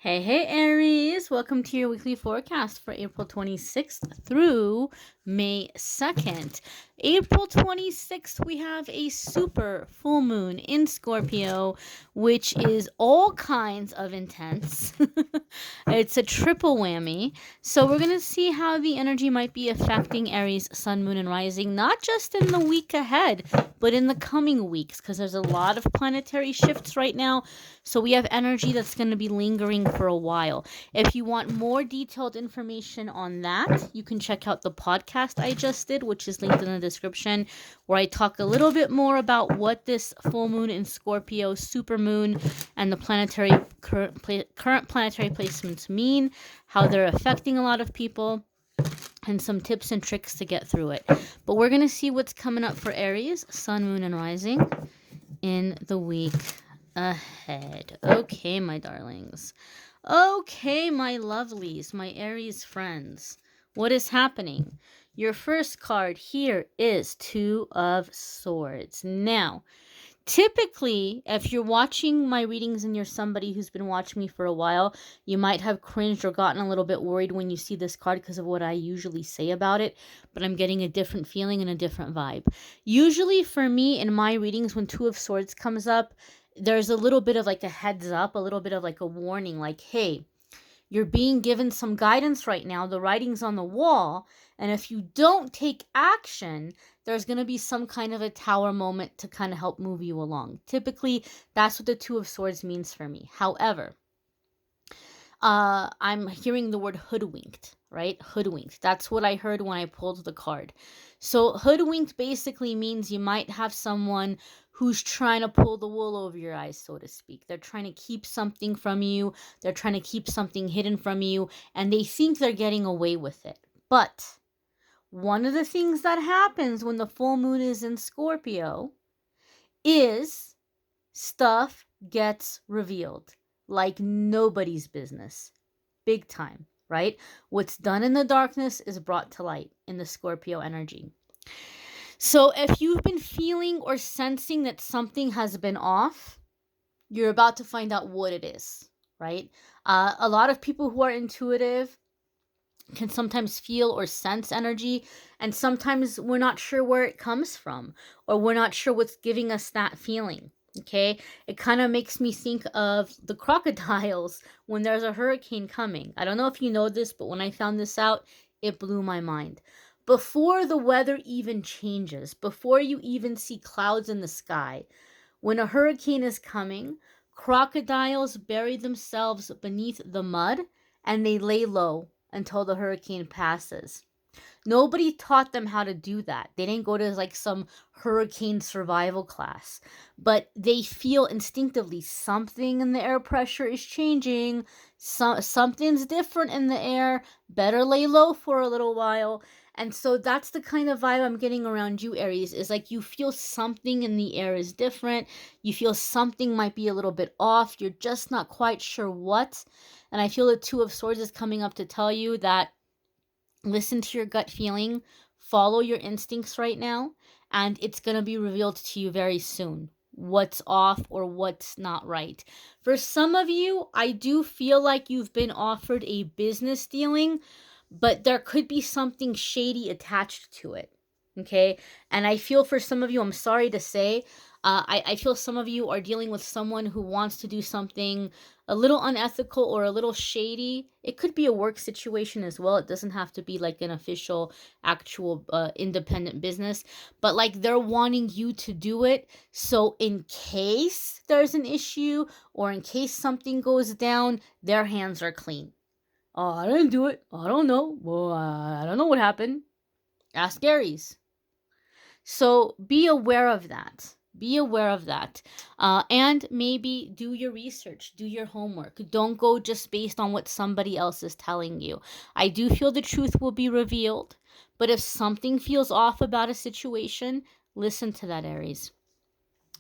Hey, Aries. Welcome to your weekly forecast for April 26th through May 2nd. April 26th, we have a super full moon in Scorpio, which is all kinds of intense. It's a triple whammy. So we're going to see how the energy might be affecting Aries, sun, moon, and rising, not just in the week ahead, but in the coming weeks, because there's a lot of planetary shifts right now. So we have energy that's going to be lingering for a while. If you want more detailed information on that, you can check out the podcast I just did, which is linked in the description, where I talk a little bit more about what this full moon in Scorpio, super moon, and the current planetary placements mean, how they're affecting a lot of people, and some tips and tricks to get through it. But we're going to see what's coming up for Aries, sun, moon, and rising in the week ahead. Okay, my darlings. Okay, my lovelies, my Aries friends. What is happening? Your first card here is Two of Swords. Now, typically, if you're watching my readings and you're somebody who's been watching me for a while, you might have cringed or gotten a little bit worried when you see this card because of what I usually say about it, but I'm getting a different feeling and a different vibe. Usually for me in my readings, when Two of Swords comes up, there's a little bit of like a heads up, a little bit of like a warning, like, hey, you're being given some guidance right now. The writing's on the wall. And if you don't take action, there's going to be some kind of a tower moment to kind of help move you along. Typically, that's what the Two of Swords means for me. However, I'm hearing the word hoodwinked, right? Hoodwinked. That's what I heard when I pulled the card. So hoodwinked basically means you might have someone who's trying to pull the wool over your eyes, so to speak. They're trying to keep something from you. They're trying to keep something hidden from you, and they think they're getting away with it. But one of the things that happens when the full moon is in Scorpio is stuff gets revealed like nobody's business. Big time, right? What's done in the darkness is brought to light in the Scorpio energy. So if you've been feeling or sensing that something has been off, you're about to find out what it is, right? A lot of people who are intuitive can sometimes feel or sense energy, and sometimes we're not sure where it comes from, or we're not sure what's giving us that feeling. Okay, it kind of makes me think of the crocodiles when there's a hurricane coming. I don't know if you know this, but when I found this out, it blew my mind. Before the weather even changes, before you even see clouds in the sky, when a hurricane is coming, crocodiles bury themselves beneath the mud and they lay low until the hurricane passes. Nobody taught them how to do that. They didn't go to like some hurricane survival class, but they feel instinctively something in the air pressure is changing. Something's different in the air. Better lay low for a little while. And so that's the kind of vibe I'm getting around you, Aries, is like you feel something in the air is different. You feel something might be a little bit off. You're just not quite sure what. And I feel the Two of Swords is coming up to tell you that listen to your gut feeling, follow your instincts right now, and it's going to be revealed to you very soon what's off or what's not right. For some of you, I do feel like you've been offered a business dealing, but there could be something shady attached to it. Okay, and I feel for some of you, I'm sorry to say, I feel some of you are dealing with someone who wants to do something a little unethical or a little shady. It could be a work situation as well. It doesn't have to be like an official, actual, independent business, but like they're wanting you to do it. So in case there's an issue or in case something goes down, their hands are clean. Oh, I didn't do it. I don't know. Well, I don't know what happened. Ask Aries. So be aware of that. Be aware of that. And maybe do your research, do your homework. Don't go just based on what somebody else is telling you. I do feel the truth will be revealed, but if something feels off about a situation, listen to that, Aries.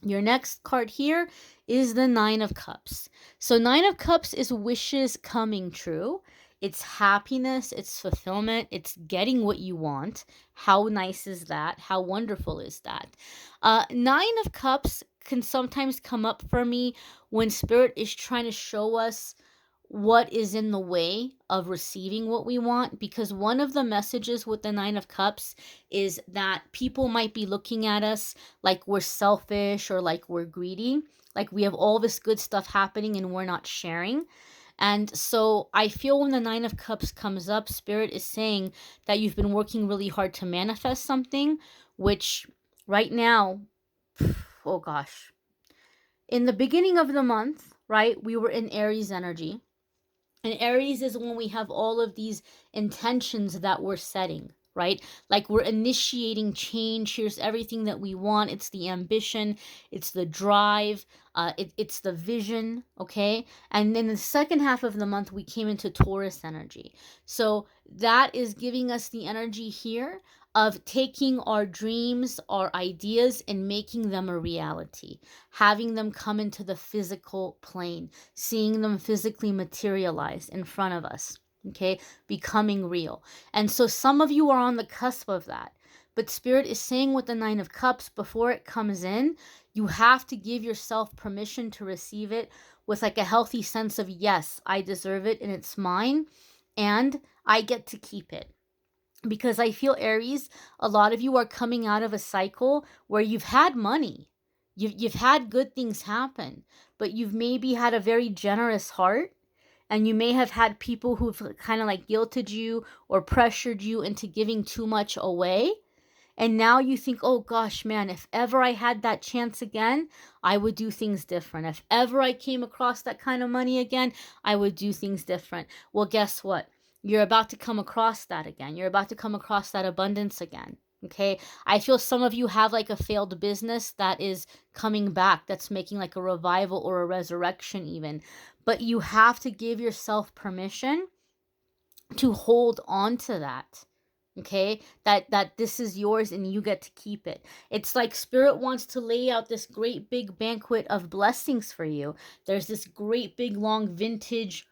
Your next card here is the Nine of Cups. So Nine of Cups is wishes coming true. It's happiness, it's fulfillment, it's getting what you want. How nice is that? How wonderful is that? Nine of Cups can sometimes come up for me when Spirit is trying to show us what is in the way of receiving what we want, because one of the messages with the Nine of Cups is that people might be looking at us like we're selfish or like we're greedy, like we have all this good stuff happening and we're not sharing. And so I feel when the Nine of Cups comes up, Spirit is saying that you've been working really hard to manifest something, which right now, oh gosh, in the beginning of the month, right, we were in Aries energy. And Aries is when we have all of these intentions that we're setting, right? Like we're initiating change. Here's everything that we want. It's the ambition, it's the drive, it's the vision, okay? And then the second half of the month, we came into Taurus energy. So that is giving us the energy here of taking our dreams, our ideas, and making them a reality, having them come into the physical plane, seeing them physically materialize in front of us, okay, becoming real. And so some of you are on the cusp of that. But Spirit is saying with the Nine of Cups, before it comes in, you have to give yourself permission to receive it with like a healthy sense of, yes, I deserve it and it's mine and I get to keep it. Because I feel, Aries, a lot of you are coming out of a cycle where you've had money. You've had good things happen, but you've maybe had a very generous heart, and you may have had people who've kind of like guilted you or pressured you into giving too much away. And now you think, oh gosh, man, if ever I had that chance again, I would do things different. If ever I came across that kind of money again, I would do things different. Well, guess what? You're about to come across that again. You're about to come across that abundance again. Okay. I feel some of you have like a failed business that is coming back, that's making like a revival or a resurrection, even. But you have to give yourself permission to hold on to that, okay, that this is yours and you get to keep it. It's like Spirit wants to lay out this great big banquet of blessings for you. There's this great big long vintage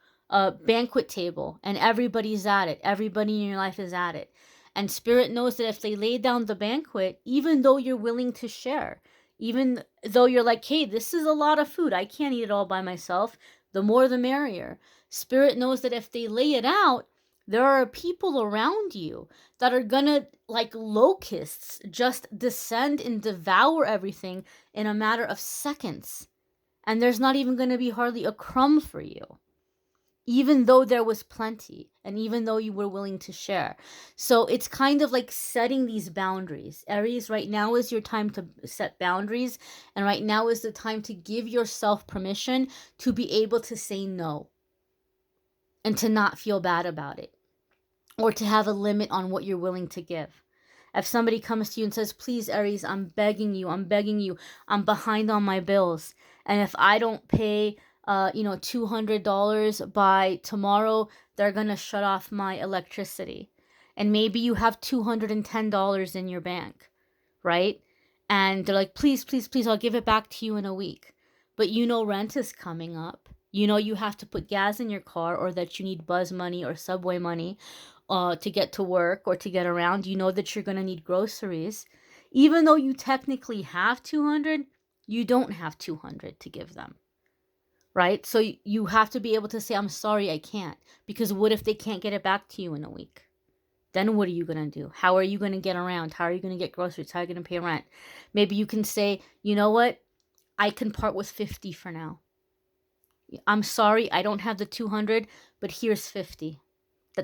banquet table, and everybody's at it. Everybody in your life is at it. And Spirit knows that if they lay down the banquet, even though you're willing to share, even though you're like, hey, this is a lot of food, I can't eat it all by myself, the more the merrier. Spirit knows that if they lay it out, there are people around you that are gonna, like locusts, just descend and devour everything in a matter of seconds. And there's not even gonna be hardly a crumb for you, even though there was plenty and even though you were willing to share. So it's kind of like setting these boundaries. Aries, right now is your time to set boundaries. And right now is the time to give yourself permission to be able to say no and to not feel bad about it, or to have a limit on what you're willing to give. If somebody comes to you and says, please, Aries, I'm begging you, I'm behind on my bills, and if I don't pay, $200 by tomorrow, they're going to shut off my electricity. And maybe you have $210 in your bank, right? And they're like, please, please, please, I'll give it back to you in a week. But rent is coming up. You have to put gas in your car, or that you need buzz money or subway money to get to work or to get around. You know that you're going to need groceries. Even though you technically have 200, you don't have 200 to give them, right? So you have to be able to say, I'm sorry, I can't. Because what if they can't get it back to you in a week? Then what are you going to do? How are you going to get around? How are you going to get groceries? How are you going to pay rent? Maybe you can say, you know what? I can part with 50 for now. I'm sorry, I don't have the 200, but here's 50.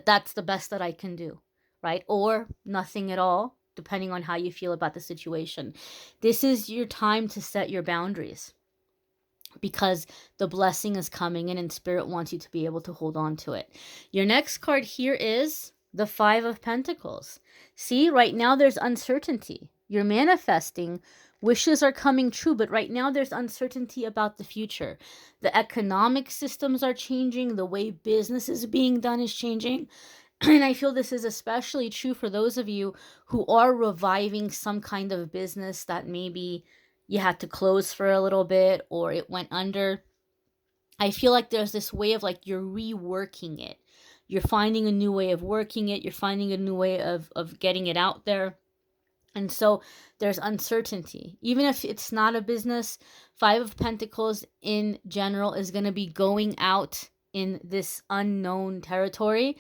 That's the best that I can do, right? Or nothing at all, depending on how you feel about the situation. This is your time to set your boundaries, because the blessing is coming in and Spirit wants you to be able to hold on to it. Your next card here is the Five of Pentacles. See, right now there's uncertainty. You're manifesting. Wishes are coming true, but right now there's uncertainty about the future. The economic systems are changing. The way business is being done is changing. And I feel this is especially true for those of you who are reviving some kind of business that maybe you had to close for a little bit or it went under. I feel like there's this way of like you're reworking it. You're finding a new way of working it. You're finding a new way of getting it out there. And so there's uncertainty. Even if it's not a business, Five of Pentacles in general is going to be going out in this unknown territory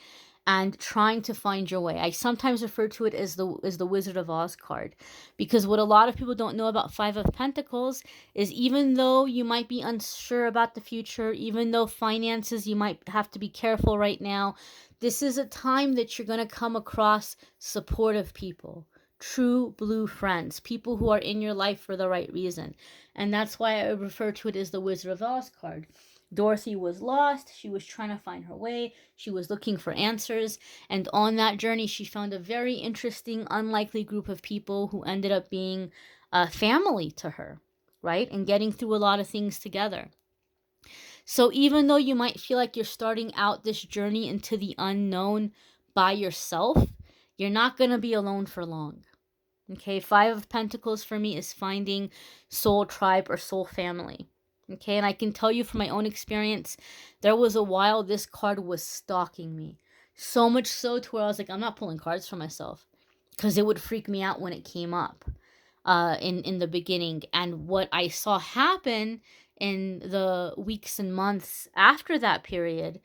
and trying to find your way. I sometimes refer to it as the Wizard of Oz card, because what a lot of people don't know about Five of Pentacles is, even though you might be unsure about the future, even though finances, you might have to be careful right now, this is a time that you're going to come across supportive people, true blue friends, people who are in your life for the right reason. And that's why I refer to it as the Wizard of Oz card. Dorothy was lost. She was trying to find her way. She was looking for answers. And on that journey, she found a very interesting, unlikely group of people who ended up being family to her, right? And getting through a lot of things together. So even though you might feel like you're starting out this journey into the unknown by yourself, you're not going to be alone for long. Okay, Five of Pentacles for me is finding soul tribe or soul family. Okay, and I can tell you from my own experience, there was a while this card was stalking me. So much so to where I was like, I'm not pulling cards for myself, because it would freak me out when it came up in the beginning. And what I saw happen in the weeks and months after that period,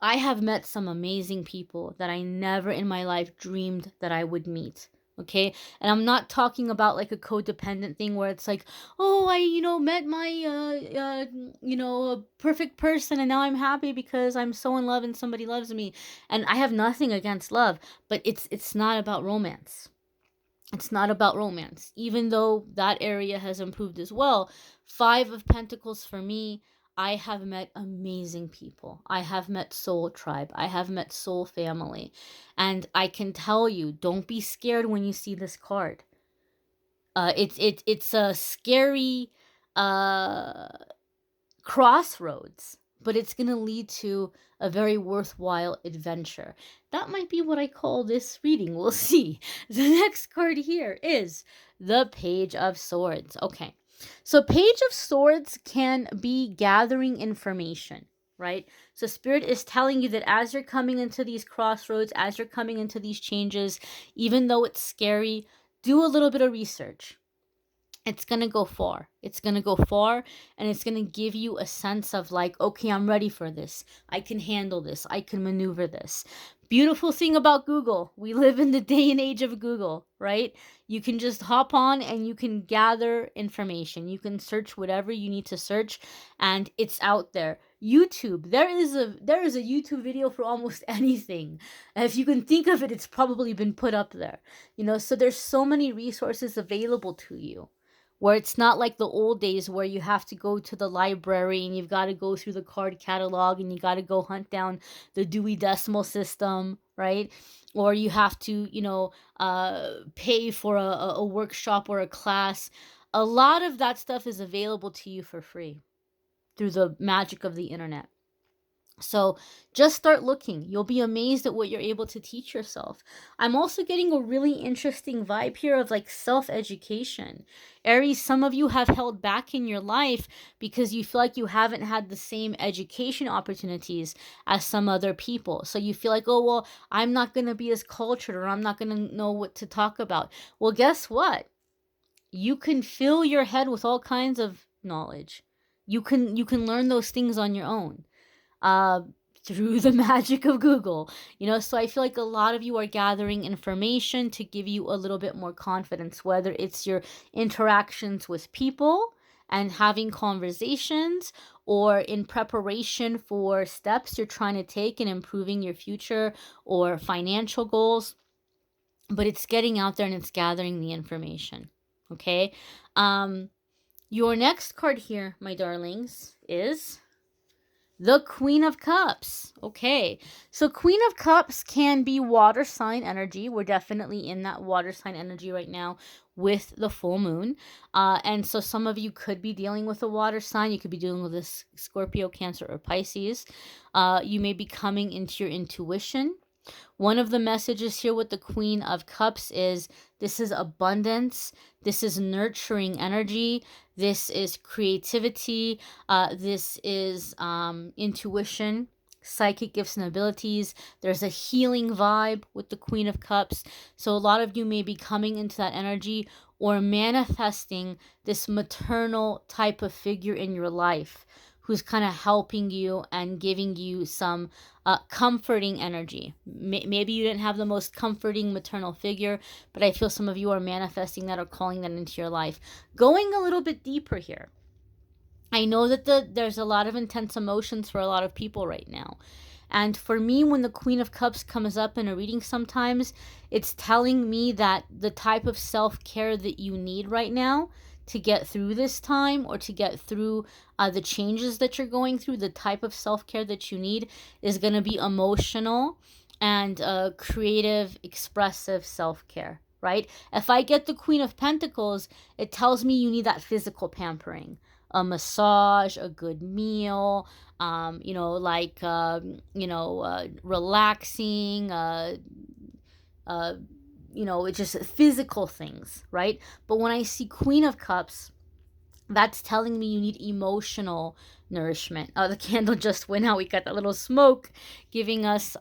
I have met some amazing people that I never in my life dreamed that I would meet. Okay. And I'm not talking about like a codependent thing where it's like, oh, I, met my, a perfect person and now I'm happy because I'm so in love and somebody loves me. And I have nothing against love, but it's not about romance. It's not about romance, even though that area has improved as well. Five of Pentacles for me, I have met amazing people. I have met soul tribe. I have met soul family. And I can tell you, don't be scared when you see this card. It's a scary crossroads, but it's going to lead to a very worthwhile adventure. That might be what I call this reading. We'll see. The next card here is the Page of Swords. Okay. So Page of Swords can be gathering information, right? So Spirit is telling you that as you're coming into these crossroads, as you're coming into these changes, even though it's scary, do a little bit of research. It's going to go far. It's going to go far, and it's going to give you a sense of like, okay, I'm ready for this. I can handle this. I can maneuver this. Beautiful thing about Google. We live in the day and age of Google, right? You can just hop on and you can gather information. You can search whatever you need to search, and it's out there. YouTube. There is a YouTube video for almost anything. If you can think of it, it's probably been put up there. So there's so many resources available to you, where it's not like the old days where you have to go to the library and you've got to go through the card catalog and you got to go hunt down the Dewey Decimal System, right? Or you have to, pay for a workshop or a class. A lot of that stuff is available to you for free through the magic of the internet. So just start looking. You'll be amazed at what you're able to teach yourself. I'm also getting a really interesting vibe here of like self-education. Aries, some of you have held back in your life because you feel like you haven't had the same education opportunities as some other people. So you feel like, oh, well, I'm not going to be as cultured, or I'm not going to know what to talk about. Well, guess what? You can fill your head with all kinds of knowledge. You can learn those things on your own. Through the magic of Google, so I feel like a lot of you are gathering information to give you a little bit more confidence, whether it's your interactions with people and having conversations, or in preparation for steps you're trying to take in improving your future or financial goals. But it's getting out there and it's gathering the information. Okay. Your next card here, my darlings, is the Queen of Cups. Okay. So Queen of Cups can be water sign energy. We're definitely in that water sign energy right now with the full moon. And so some of you could be dealing with a water sign. You could be dealing with this Scorpio, Cancer, or Pisces. You may be coming into your intuition. One of the messages here with the Queen of Cups is this is abundance. This is nurturing energy. This is creativity. This is intuition, psychic gifts and abilities. There's a healing vibe with the Queen of Cups. So a lot of you may be coming into that energy or manifesting this maternal type of figure in your life who's kind of helping you and giving you some comforting energy. Maybe you didn't have the most comforting maternal figure, but I feel some of you are manifesting that or calling that into your life. Going a little bit deeper here, I know that there's a lot of intense emotions for a lot of people right now. And for me, when the Queen of Cups comes up in a reading sometimes, it's telling me that the type of self-care that you need right now to get through this time, or to get through the changes that you're going through, the type of self-care that you need is going to be emotional and creative, expressive self-care, right? If I get the Queen of Pentacles, it tells me you need that physical pampering, a massage, a good meal, relaxing, it's just physical things, right? But when I see Queen of Cups, that's telling me you need emotional nourishment. The candle just went out. We got that little smoke giving us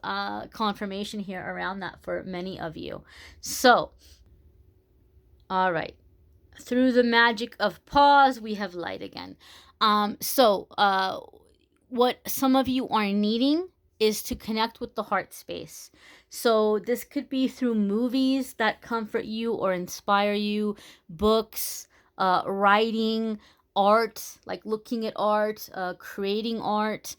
confirmation here around that for many of you. So, all right. Through the magic of pause, we have light again. What some of you are needing is to connect with the heart space. So this could be through movies that comfort you or inspire you, books, writing, art, like looking at art, creating art,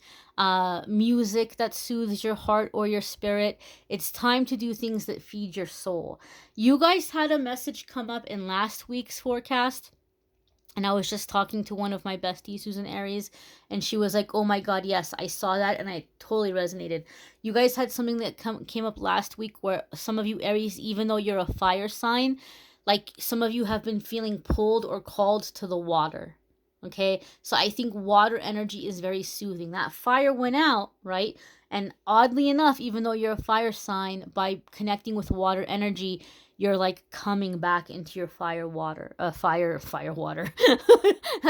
music that soothes your heart or your spirit. It's time to do things that feed your soul. You guys had a message come up in last week's forecast, and I was just talking to one of my besties who's an Aries, and she was like, oh my God, yes, I saw that, and I totally resonated. You guys had something that came up last week where some of you Aries, even though you're a fire sign, like some of you have been feeling pulled or called to the water. Okay, so I think water energy is very soothing. That fire went out, right? And oddly enough, even though you're a fire sign, by connecting with water energy, you're like coming back into your fire water. That's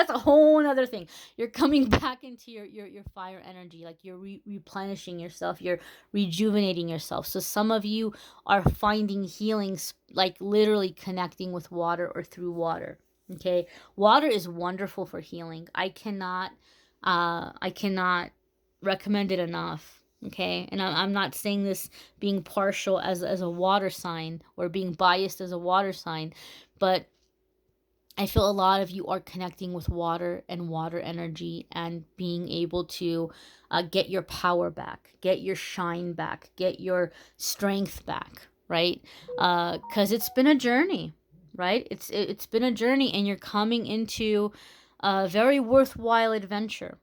a whole other thing. You're coming back into your fire energy, like you're replenishing yourself, you're rejuvenating yourself. So some of you are finding healings, like literally connecting with water or through water. Okay, water is wonderful for healing. I cannot recommend it enough. Okay, and I'm not saying this being partial as a water sign or being biased as a water sign, but I feel a lot of you are connecting with water and water energy and being able to get your power back, get your shine back, get your strength back, right? Because it's been a journey, right? It's been a journey, and you're coming into a very worthwhile adventure.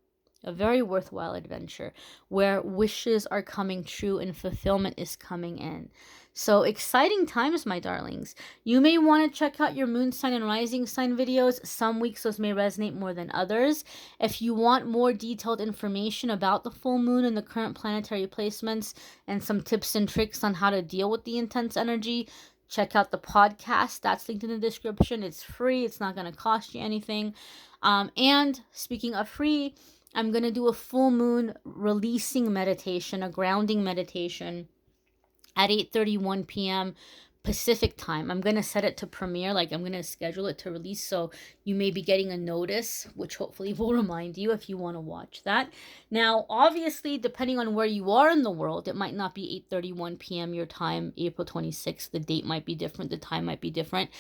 A very worthwhile adventure where wishes are coming true and fulfillment is coming in. So exciting times, my darlings. You may want to check out your moon sign and rising sign videos. Some weeks those may resonate more than others. If you want more detailed information about the full moon and the current planetary placements and some tips and tricks on how to deal with the intense energy, check out the podcast. That's linked in the description. It's free. It's not going to cost you anything. And speaking of free, I'm going to do a full moon releasing meditation, a grounding meditation at 8:31 p.m. Pacific time. I'm going to set it to premiere, like I'm going to schedule it to release, so you may be getting a notice, which hopefully will remind you if you want to watch that. Now, obviously, depending on where you are in the world, it might not be 8:31 p.m. your time, April 26th. The date might be different. The time might be different.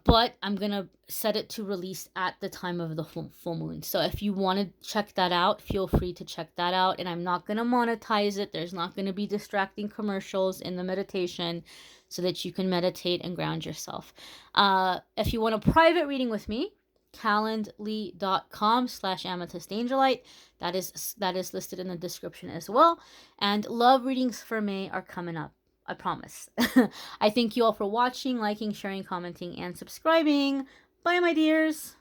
But I'm going to set it to release at the time of the full moon. So if you want to check that out, feel free to check that out. And I'm not going to monetize it. There's not going to be distracting commercials in the meditation, so that you can meditate and ground yourself. If you want a private reading with me, calendly.com/amethystangelite. That is listed in the description as well. And love readings for May are coming up. I promise. I thank you all for watching, liking, sharing, commenting, and subscribing. Bye, my dears.